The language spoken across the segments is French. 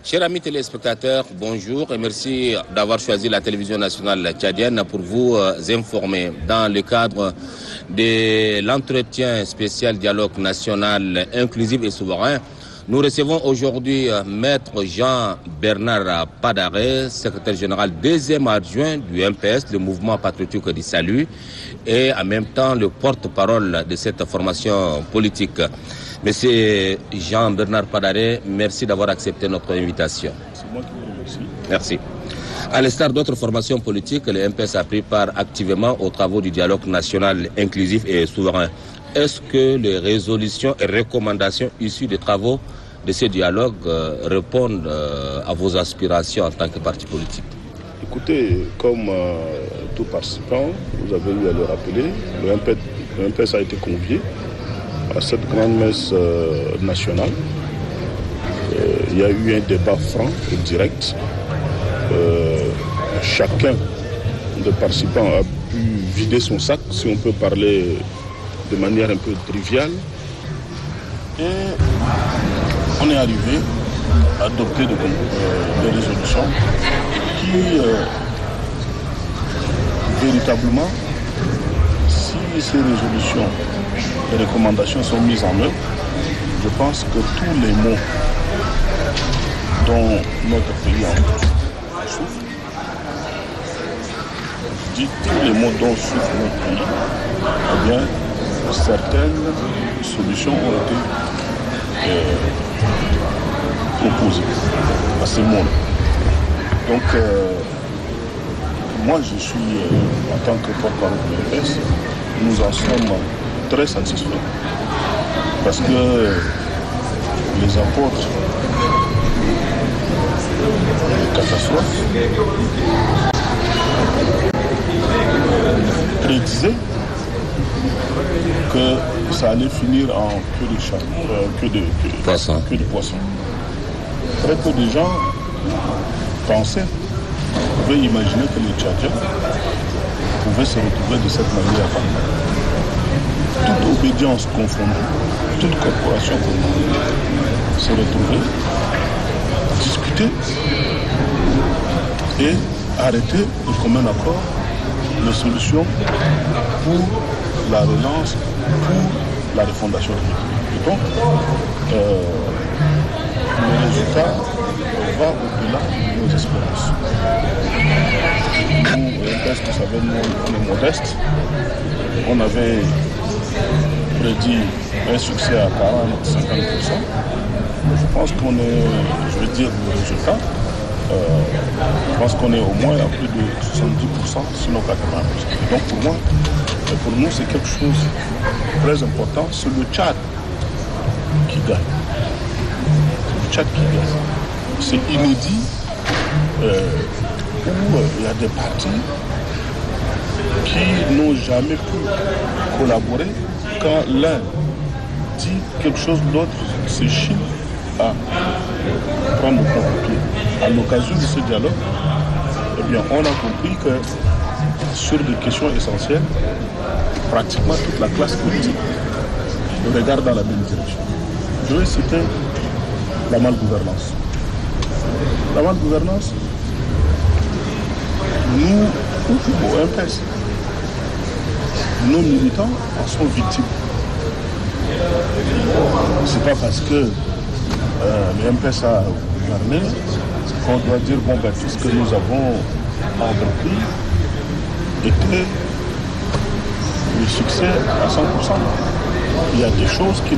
Chers amis téléspectateurs, bonjour et merci d'avoir choisi la télévision nationale tchadienne pour vous informer. Dans le cadre de l'entretien spécial dialogue national inclusif et souverain, nous recevons aujourd'hui Maître Jean-Bernard Padaré, secrétaire général deuxième adjoint du MPS, le mouvement patriotique du salut, et en même temps le porte-parole de cette formation politique. Monsieur Jean-Bernard Padaré, merci d'avoir accepté notre invitation. C'est moi qui vous remercie. Merci. À l'instar d'autres formations politiques, le MPS a pris part activement aux travaux du dialogue national inclusif et souverain. Est-ce que les résolutions et recommandations issues des travaux de ce dialogue répondent à vos aspirations en tant que parti politique? Écoutez, comme tout participant, vous avez eu à le rappeler, le MPS a été convié à cette grande messe nationale. Il y a eu un débat franc et direct. Chacun des participants a pu vider son sac, si on peut parler de manière un peu triviale. Et on est arrivé à adopter des résolutions qui, véritablement, si ces résolutions et recommandations sont mises en œuvre, je pense que tous les maux dont notre pays souffre, je dis tous les maux dont souffre notre pays, eh bien, certaines solutions ont été proposées à ces maux. Donc, moi, je suis, en tant que porte-parole de l'MPS, nous en sommes très satisfaits. Parce que les apôtres des catastrophes prédisaient que ça allait finir en queue de poisson. Très peu de gens pouvaient imaginer que les Tchadiens pouvaient se retrouver de cette manière. Toute obédience confondue, toute corporation confondue, se retrouver, discuter et arrêter de commun accord les solutions pour la relance, pour la refondation de l'économie. Et donc, le résultat va au-delà de nos espérances. Nous, vous savez, nous, on est modeste. On avait prédit un succès à 40-50%. Je pense qu'on est, je veux dire, le résultat, je pense qu'on est au moins à plus de 70%, sinon 80%. Et donc pour nous, c'est quelque chose de très important. C'est le Tchad qui gagne. C'est le Tchad qui gagne. C'est inédit où il y a des partis qui n'ont jamais pu collaborer quand l'un dit quelque chose, l'autre s'échine à prendre le contre-pied. À l'occasion de ce dialogue, eh bien, on a compris que sur des questions essentielles, pratiquement toute la classe politique regarde dans la même direction. Je vais citer la malgouvernance. La malgouvernance, nous, au MPS, nos militants en sont victimes. C'est pas parce que le MPS a gouverné qu'on doit dire bon ben tout ce que nous avons entrepris était le succès à 100%. Il y a des choses qui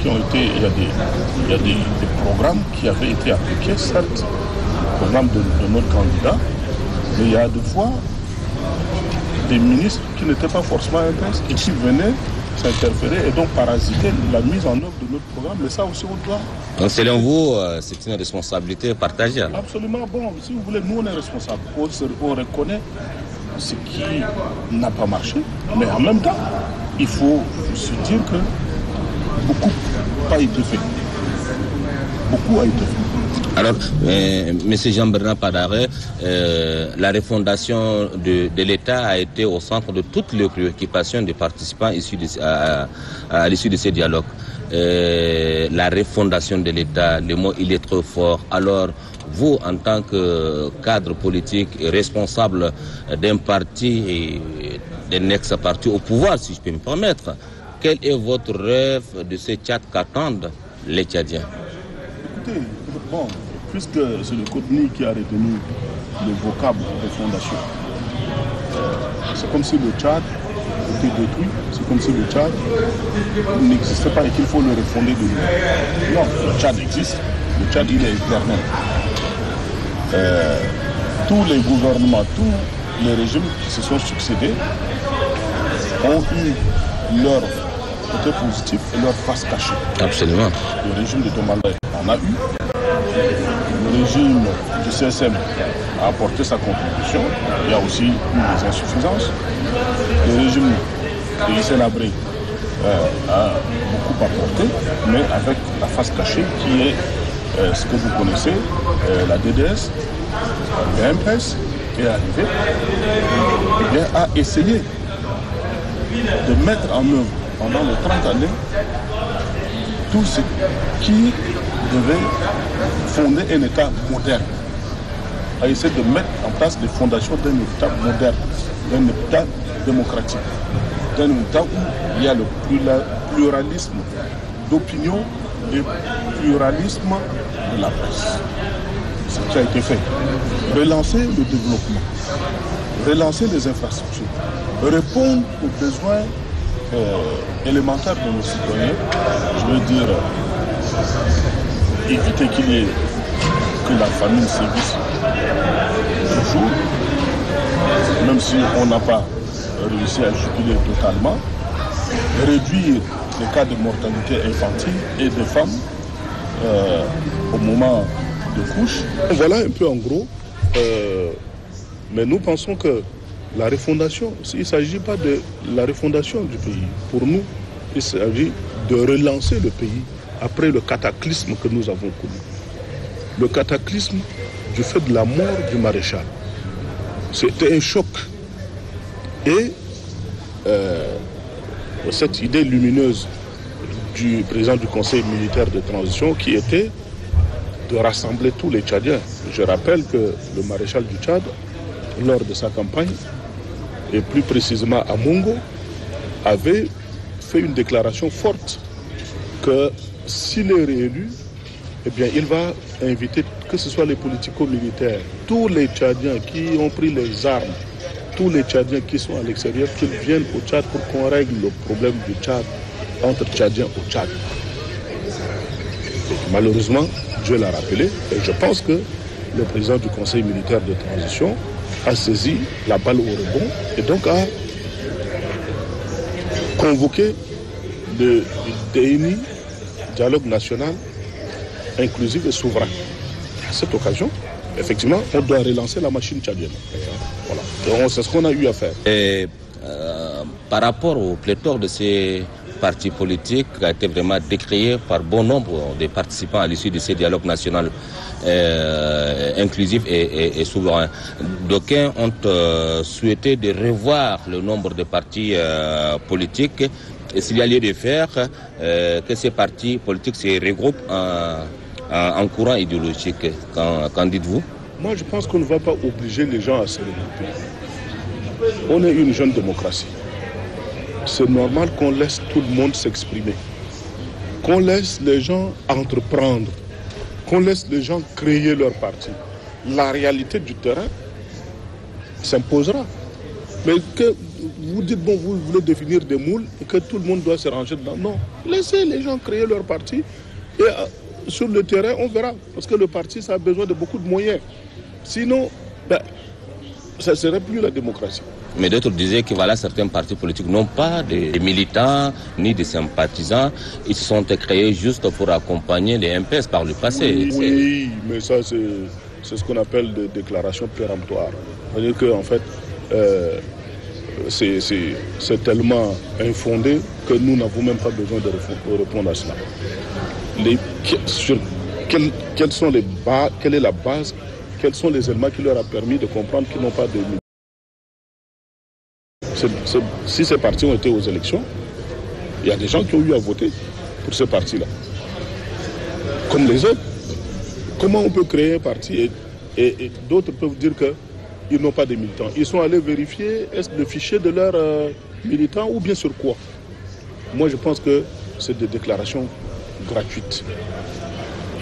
ont été, il y a des programmes qui avaient été appliqués, certes, le programme de notre candidat, mais il y a des fois des ministres qui n'étaient pas forcément MPS et qui venaient s'interférer et donc parasiter la mise en œuvre de notre programme. Mais ça aussi, on doit. Donc, selon vous, c'est une responsabilité partagée? Absolument. Bon, si vous voulez, nous, on est responsables. On reconnaît ce qui n'a pas marché, mais en même temps, il faut se dire que beaucoup a été fait. Beaucoup a été fait. Alors, M. Jean-Bernard Padaré, la refondation de l'État a été au centre de toutes les préoccupations des participants à l'issue de ces dialogues. la refondation de l'État, le mot il est trop fort. Alors, vous, en tant que cadre politique et responsable d'un parti et d'un ex-parti au pouvoir, si je peux me permettre, quel est votre rêve de ce Tchad qu'attendent les Tchadiens? Écoutez, bon, puisque c'est le Cotonou qui a retenu le vocable de fondation, c'est comme si le Tchad était détruit, c'est comme si le Tchad n'existait pas et qu'il faut le refonder de nouveau. Non, le Tchad existe, le Tchad il est éternel. Tous les gouvernements, tous les régimes qui se sont succédés ont eu leur côté positif et leur face cachée. Absolument. Le régime de Tomalay en a eu. Le régime du CSM a apporté sa contribution. Il y a aussi eu des insuffisances. Le régime de Hissène Habré a beaucoup apporté, mais avec la face cachée qui est ce que vous connaissez, la DDS, le MPS est arrivé et bien, a essayé de mettre en œuvre pendant les 30 années tout ce qui devait fonder un État moderne, a essayé de mettre en place les fondations d'un État moderne, d'un État démocratique, d'un État où il y a le pluralisme d'opinion et le pluralisme de la presse. Ce qui a été fait. Relancer le développement, relancer les infrastructures, répondre aux besoins élémentaires de nos citoyens, je veux dire, éviter qu'il y ait que la famine sévisse toujours, même si on n'a pas réussi à juguler totalement, réduire les cas de mortalité infantile et de femmes au moment de couche. Voilà un peu en gros, mais nous pensons que la refondation, il ne s'agit pas de la refondation du pays. Pour nous, il s'agit de relancer le pays après le cataclysme que nous avons connu. Le cataclysme du fait de la mort du maréchal. C'était un choc. Et cette idée lumineuse du président du Conseil militaire de transition qui était de rassembler tous les Tchadiens. Je rappelle que le maréchal du Tchad, lors de sa campagne, et plus précisément à Mongo, avait fait une déclaration forte que s'il est réélu, eh bien, il va inviter, que ce soit les politico-militaires, tous les Tchadiens qui ont pris les armes, tous les Tchadiens qui sont à l'extérieur, qu'ils viennent au Tchad pour qu'on règle le problème du Tchad entre Tchadiens au Tchad. Et malheureusement, Dieu l'a rappelé, et je pense que le président du Conseil militaire de transition a saisi la balle au rebond et donc a convoqué le DNI, dialogue national, inclusif et souverain. À cette occasion, effectivement, on doit relancer la machine tchadienne. Voilà. C'est ce qu'on a eu à faire. Et, par rapport au pléthore de ces partis politiques qui a été vraiment décrié par bon nombre des participants à l'issue de ces dialogues nationaux inclusifs et souverains. D'aucuns ont souhaité de revoir le nombre de partis politiques et s'il y a lieu de faire que ces partis politiques se regroupent en courant idéologique. Qu'en dites-vous? Moi, je pense qu'on ne va pas obliger les gens à se regrouper. On est une jeune démocratie. C'est normal qu'on laisse tout le monde s'exprimer, qu'on laisse les gens entreprendre, qu'on laisse les gens créer leur parti. La réalité du terrain s'imposera. Mais que vous dites, bon, vous voulez définir des moules et que tout le monde doit se ranger dedans. Non, laissez les gens créer leur parti et sur le terrain, on verra. Parce que le parti, ça a besoin de beaucoup de moyens. Sinon, ça ne serait plus la démocratie. Mais d'autres disaient que voilà, certains partis politiques n'ont pas de militants ni de sympathisants. Ils se sont créés juste pour accompagner les MPS par le passé. Oui, mais ça c'est ce qu'on appelle des déclarations péremptoires. C'est-à-dire qu'en fait, c'est tellement infondé que nous n'avons même pas besoin de répondre à cela. Quelle est la base, quels sont les éléments qui leur ont permis de comprendre qu'ils n'ont pas de militants? Si ces partis ont été aux élections, il y a des gens qui ont eu à voter pour ces partis-là. comme les autres. Comment on peut créer un parti et d'autres peuvent dire qu'ils n'ont pas de militants? Ils sont allés vérifier est-ce le fichier de leurs militants ou bien sur quoi? Moi, je pense que c'est des déclarations gratuites.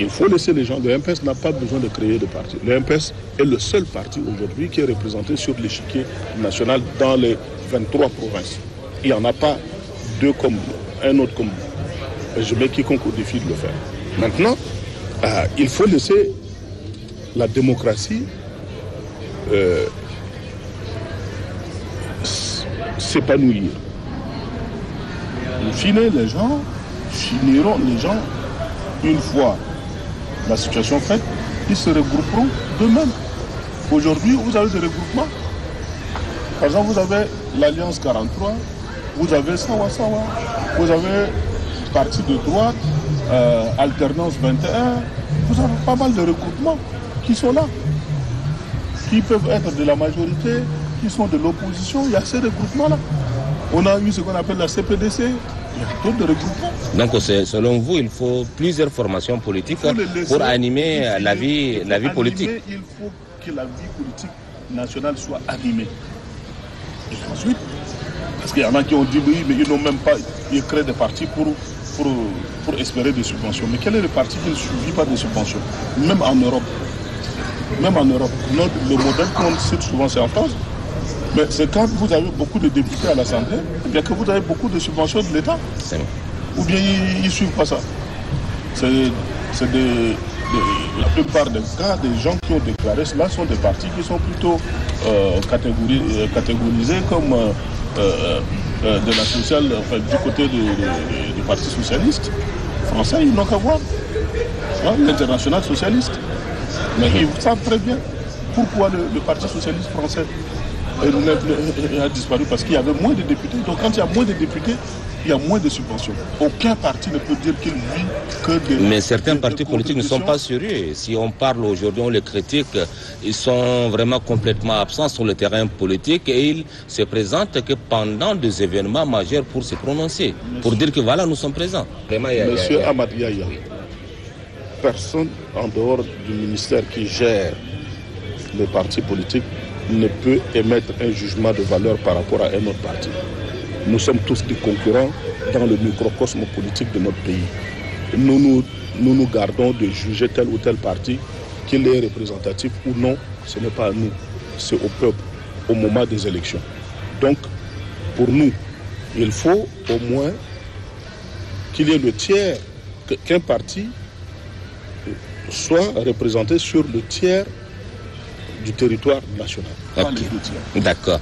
Il faut laisser les gens. Le MPS n'a pas besoin de créer de parti. Le MPS est le seul parti aujourd'hui qui est représenté sur l'échiquier national dans les 23 provinces. Il n'y en a pas deux comme un autre comme nous. Je mets quiconque au défi de le faire. Maintenant, il faut laisser la démocratie s'épanouir. In fine, les gens finiront, une fois la situation faite, ils se regrouperont d'eux-mêmes. Aujourd'hui, vous avez des regroupements. Par exemple, vous avez l'Alliance 43, vous avez Sawa Sawa, vous avez Parti de droite, Alternance 21, vous avez pas mal de regroupements qui sont là, qui peuvent être de la majorité, qui sont de l'opposition. Il y a ces regroupements-là. On a eu ce qu'on appelle la CPDC, il y a d'autres regroupements. Donc selon vous, il faut plusieurs formations politiques pour animer la vie politique. Il faut que la vie politique nationale soit animée. Et ensuite, parce qu'il y en a qui ont dit oui, mais ils n'ont même pas, ils créent des partis pour espérer des subventions. Mais quel est le parti qui ne suffit pas des subventions? Même en Europe. Le modèle qu'on cite souvent, c'est en France. Mais c'est quand vous avez beaucoup de députés à l'Assemblée, eh bien que vous avez beaucoup de subventions de l'État. Ou bien ils ne suivent pas ça. La plupart des cas, des gens qui ont déclaré cela sont des partis qui sont plutôt catégorisés comme de la sociale, enfin, du côté du Parti socialiste français. Ils n'ont qu'à voir l'international socialiste. Mais ils savent très bien pourquoi le Parti socialiste français a disparu, parce qu'il y avait moins de députés. Donc quand il y a moins de députés, il y a moins de subventions. Aucun parti ne peut dire qu'il vit que des... Mais certains partis politiques ne sont pas sérieux. Si on parle aujourd'hui, on les critique, ils sont vraiment complètement absents sur le terrain politique et ils se présentent que pendant des événements majeurs pour se prononcer, pour dire que voilà, nous sommes présents. Monsieur Ahmad Yahya, personne en dehors du ministère qui gère les partis politiques ne peut émettre un jugement de valeur par rapport à un autre parti. Nous sommes tous des concurrents dans le microcosme politique de notre pays. Nous nous gardons de juger tel ou tel parti, qu'il est représentatif ou non, ce n'est pas à nous, c'est au peuple, au moment des élections. Donc, pour nous, il faut au moins qu'il y ait le tiers, qu'un parti soit représenté sur le tiers du territoire national. Okay. D'accord.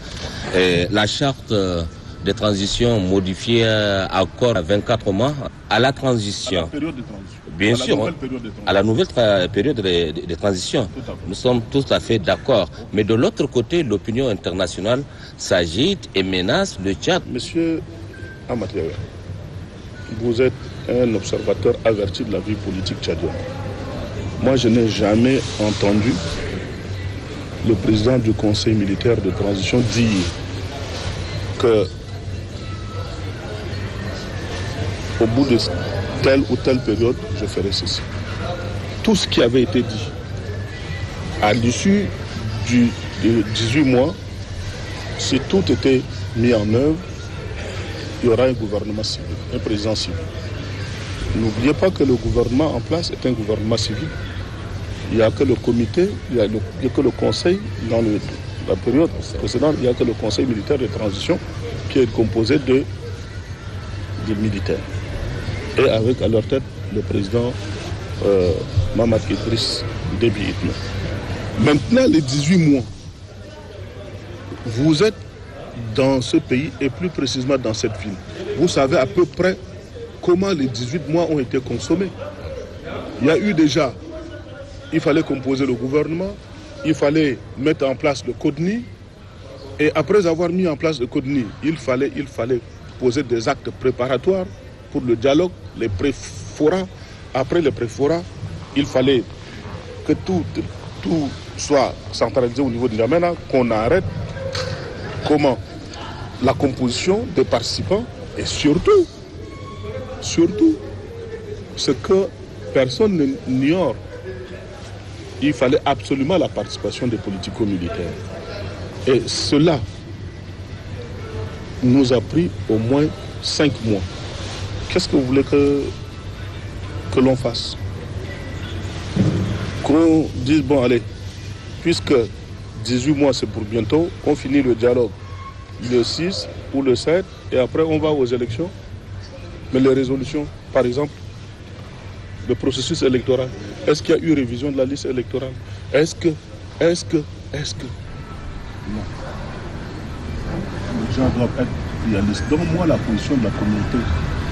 La charte de transition modifiée accord à 24 mois à la transition. À la période de transition. Bien sûr, à la nouvelle période de transition. Nous sommes tout à fait d'accord. Mais de l'autre côté, l'opinion internationale s'agite et menace le Tchad. Monsieur Ahmad Yahya, vous êtes un observateur averti de la vie politique tchadienne. Moi, je n'ai jamais entendu le président du Conseil militaire de transition dire que au bout de telle ou telle période, je ferai ceci. Tout ce qui avait été dit à l'issue du 18 mois, si tout était mis en œuvre, il y aura un gouvernement civil, un président civil. N'oubliez pas que le gouvernement en place est un gouvernement civil. Il n'y a que le comité, il n'y a que le conseil dans la période précédente, il n'y a que le conseil militaire de transition qui est composé de militaires. Et avec à leur tête le président Mamad Idriss Déby Itno. Maintenant, les 18 mois, vous êtes dans ce pays et plus précisément dans cette ville. Vous savez à peu près comment les 18 mois ont été consommés. Il y a eu déjà, il fallait composer le gouvernement, il fallait mettre en place le CODNI, et après avoir mis en place le CODNI, il fallait poser des actes préparatoires pour le dialogue, les préforats. Après les préforats, il fallait que tout soit centralisé au niveau de N'Djamena, qu'on arrête la composition des participants et surtout ce que personne n'ignore. Il fallait absolument la participation des politico-militaires. Et cela nous a pris au moins 5 mois. Qu'est-ce que vous voulez que l'on fasse? Qu'on dise, bon allez, puisque 18 mois c'est pour bientôt, on finit le dialogue le 6 ou le 7 et après on va aux élections. Mais les résolutions, par exemple, le processus électoral, est-ce qu'il y a eu révision de la liste électorale? Est-ce que non. Les gens doivent être réalistes. Donc moi, la position de la communauté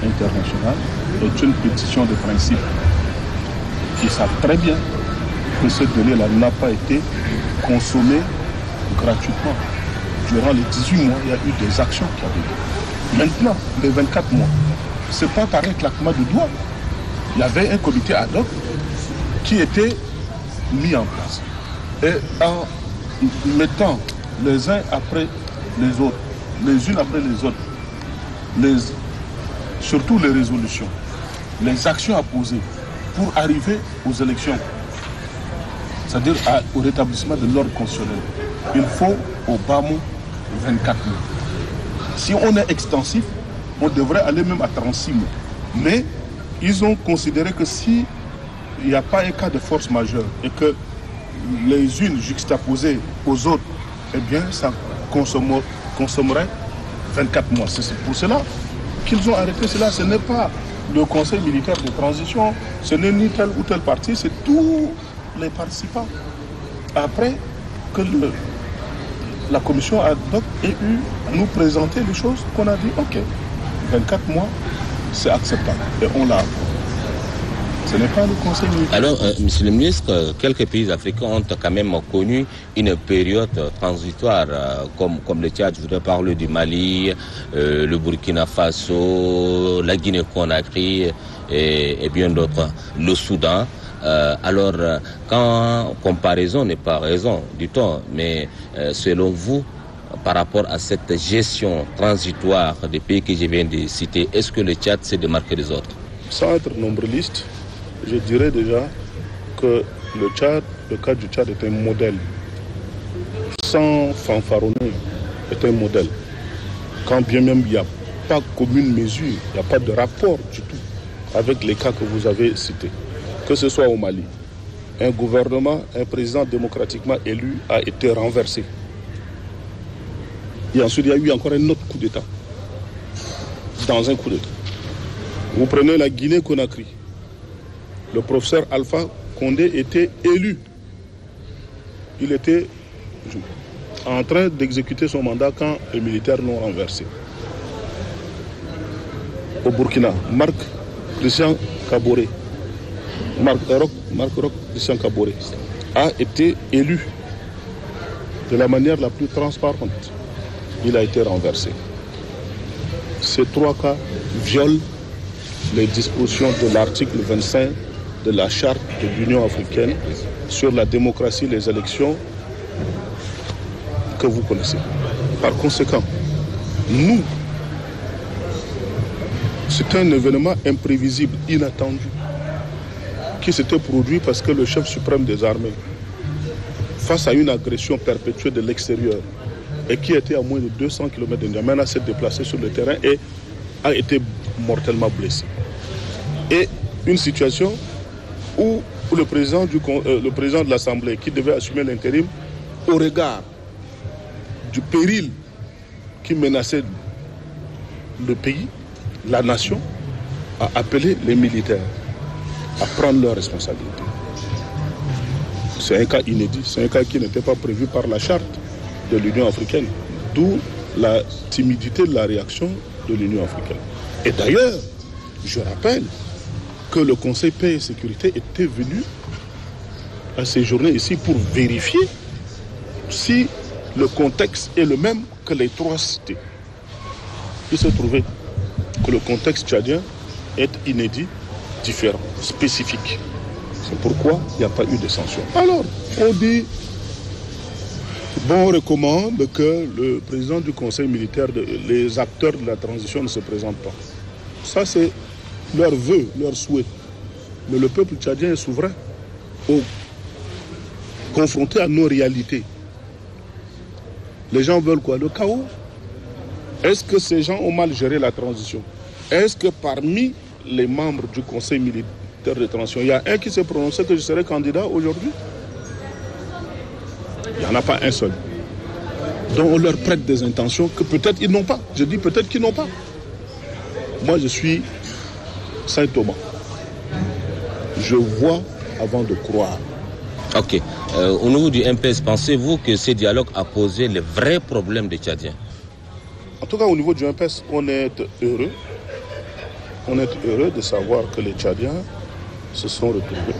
internationale est une pétition de principe. Ils savent très bien que ce délai-là n'a pas été consommé gratuitement. Durant les 18 mois, il y a eu des actions qui avaient été. Maintenant, les 24 mois, ce n'est pas par un claquement de doigts. Il y avait un comité ad hoc qui était mis en place. Et en mettant les uns après les autres, les unes après les autres, surtout les résolutions, les actions à poser pour arriver aux élections, c'est-à-dire au rétablissement de l'ordre constitutionnel, il faut au bas mot 24 mois. Si on est extensif, on devrait aller même à 36 mois. Mais ils ont considéré que si il n'y a pas un cas de force majeure et que les unes juxtaposées aux autres, eh bien ça consommerait 24 mois. C'est pour cela qu'ils ont arrêté cela. Ce n'est pas le Conseil militaire de transition, ce n'est ni tel ou tel parti, c'est tous les participants. Après que la commission ad hoc ait eu à nous présenter les choses qu'on a dit, ok, 24 mois, c'est acceptable. Et on l'a approuvé. Ce n'est pas le Conseil militaire. Alors, Monsieur le ministre, quelques pays africains ont quand même connu une période transitoire, comme le Tchad, je voudrais parler du Mali, le Burkina Faso, la Guinée-Conakry et bien d'autres, le Soudan. Alors, quand comparaison n'est pas raison du tout, mais selon vous, par rapport à cette gestion transitoire des pays que je viens de citer, est-ce que le Tchad s'est démarqué des autres? Sans être nombriliste, je dirais déjà que le cas du Tchad est un modèle. Sans fanfaronner, est un modèle. Quand bien même il n'y a pas commune mesure, il n'y a pas de rapport du tout avec les cas que vous avez cités. Que ce soit au Mali, un gouvernement, un président démocratiquement élu a été renversé. Et ensuite, il y a eu encore un autre coup d'État. Dans un coup d'État. Vous prenez la Guinée-Conakry. Le professeur Alpha Condé était élu. Il était en train d'exécuter son mandat quand les militaires l'ont renversé. Au Burkina, Marc Christian Kaboré, Marc Roch Christian Kaboré a été élu de la manière la plus transparente. Il a été renversé. Ces 3 cas violent les dispositions de l'article 25 de la charte de l'Union africaine sur la démocratie et les élections que vous connaissez. Par conséquent, nous, c'est un événement imprévisible, inattendu, qui s'était produit parce que le chef suprême des armées, face à une agression perpétuée de l'extérieur, et qui était à moins de 200 km de N'Djamena, s'est déplacé sur le terrain et a été mortellement blessé. Et une situation où le président de l'Assemblée, qui devait assumer l'intérim, au regard du péril qui menaçait le pays, la nation, a appelé les militaires à prendre leurs responsabilités. C'est un cas inédit, c'est un cas qui n'était pas prévu par la charte de l'Union africaine, d'où la timidité de la réaction de l'Union africaine. Et d'ailleurs, je rappelle que le Conseil paix et sécurité était venu à séjourner ici pour vérifier si le contexte est le même que les 3 cités. Il se trouvait que le contexte tchadien est inédit, différent, spécifique. C'est pourquoi il n'y a pas eu de sanctions. Alors, on dit, on recommande que le président du Conseil militaire, les acteurs de la transition ne se présentent pas. Ça, c'est leur vœu, leur souhait. Mais le peuple tchadien est souverain, confronté à nos réalités. Les gens veulent quoi? Le chaos? Est-ce que ces gens ont mal géré la transition? Est-ce que parmi les membres du Conseil militaire de transition, il y a un qui s'est prononcé que je serai candidat aujourd'hui? Il n'y en a pas un seul. Donc on leur prête des intentions que peut-être ils n'ont pas. Je dis peut-être qu'ils n'ont pas. Moi je suis Saint Thomas. Je vois avant de croire. Ok. Au niveau du MPS, pensez-vous que ce dialogue a posé les vrais problèmes des Tchadiens? En tout cas, au niveau du MPS, on est heureux. On est heureux de savoir que les Tchadiens se sont retrouvés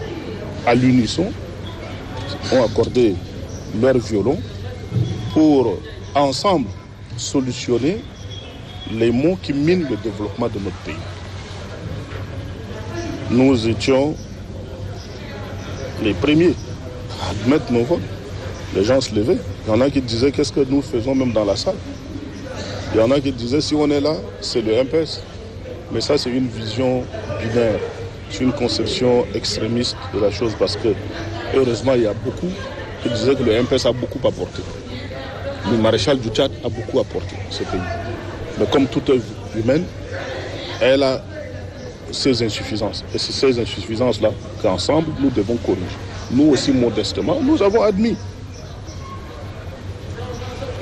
à l'unisson, ont accordé leur violon pour ensemble solutionner les maux qui minent le développement de notre pays. Nous étions les premiers à admettre nos votes. Les gens se levaient. Il y en a qui disaient qu'est-ce que nous faisons même dans la salle. Il y en a qui disaient si on est là, c'est le MPS. Mais ça, c'est une vision binaire. C'est une conception extrémiste de la chose parce que, heureusement, il y a beaucoup qui disaient que le MPS a beaucoup apporté. Le maréchal du Tchad a beaucoup apporté à ce pays. Mais comme toute œuvre humaine, elle a ses insuffisances. Et c'est ces insuffisances-là qu'ensemble, nous devons corriger. Nous aussi, modestement, nous avons admis.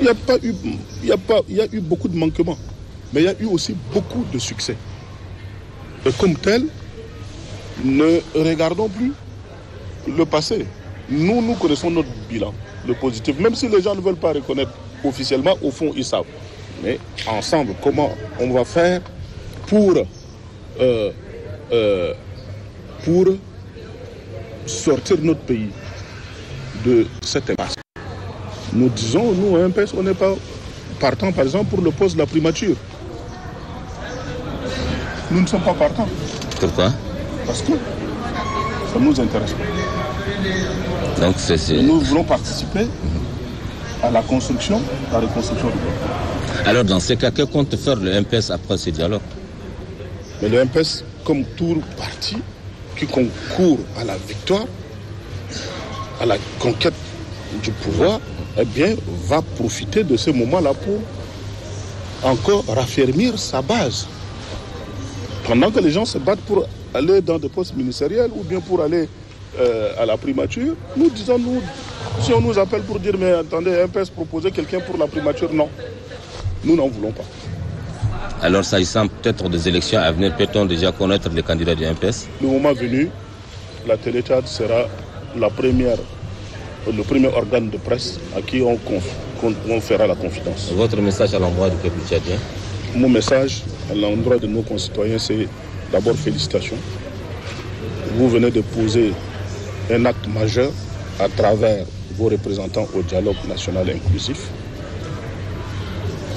Il y a eu beaucoup de manquements, mais il y a eu aussi beaucoup de succès. Et comme tel, ne regardons plus le passé. Nous connaissons notre bilan, le positif. Même si les gens ne veulent pas reconnaître officiellement, au fond, ils savent. Mais ensemble, comment on va faire pour sortir notre pays de cette impasse? Nous disons, nous, à MPS, on n'est pas partant, par exemple, pour le poste de la primature. Nous ne sommes pas partants. Pourquoi? Parce que ça ne nous intéresse pas. Donc nous voulons participer à la reconstruction du peuple. Alors, dans ce cas, que compte faire le MPS après ce dialogue? Mais le MPS, comme tout parti qui concourt à la victoire, à la conquête du pouvoir, eh bien, va profiter de ce moment-là pour encore raffermir sa base. Pendant que les gens se battent pour aller dans des postes ministériels ou bien pour aller à la primature, nous disons, si on nous appelle pour dire, mais attendez, MPS proposait quelqu'un pour la primature, non. Nous n'en voulons pas. Alors, s'agissant peut-être des élections à venir, peut-on déjà connaître les candidats du MPS? Le moment venu, la Télé-Tchad sera le premier organe de presse à qui on fera la confidence. Votre message à l'endroit du peuple tchadien? Mon message à l'endroit de nos concitoyens, c'est d'abord félicitations. Vous venez de poser un acte majeur à travers vos représentants au dialogue national inclusif.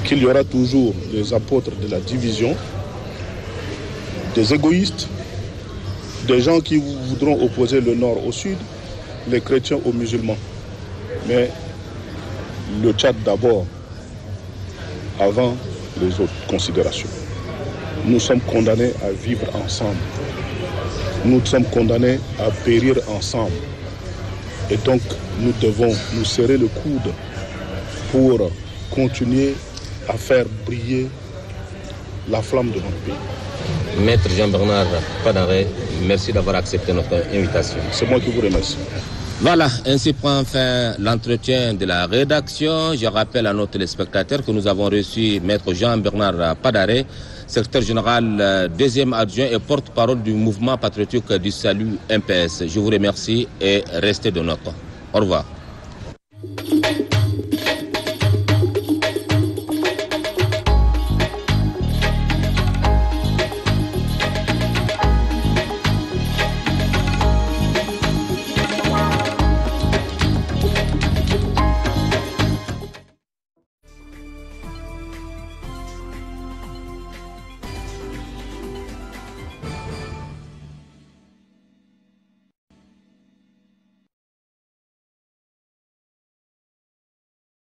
Qu'il y aura toujours des apôtres de la division, des égoïstes, des gens qui voudront opposer le nord au sud, les chrétiens aux musulmans. Mais le Tchad d'abord, avant les autres considérations. Nous sommes condamnés à vivre ensemble. Nous sommes condamnés à périr ensemble. Et donc, nous devons nous serrer le coude pour continuer à faire briller la flamme de notre pays. Maître Jean-Bernard Padaré, merci d'avoir accepté notre invitation. C'est moi qui vous remercie. Voilà, ainsi prend fin l'entretien de la rédaction. Je rappelle à nos téléspectateurs que nous avons reçu Maître Jean-Bernard Padaré, secrétaire général, deuxième adjoint et porte-parole du mouvement patriotique du salut MPS. Je vous remercie et restez de notre. Au revoir.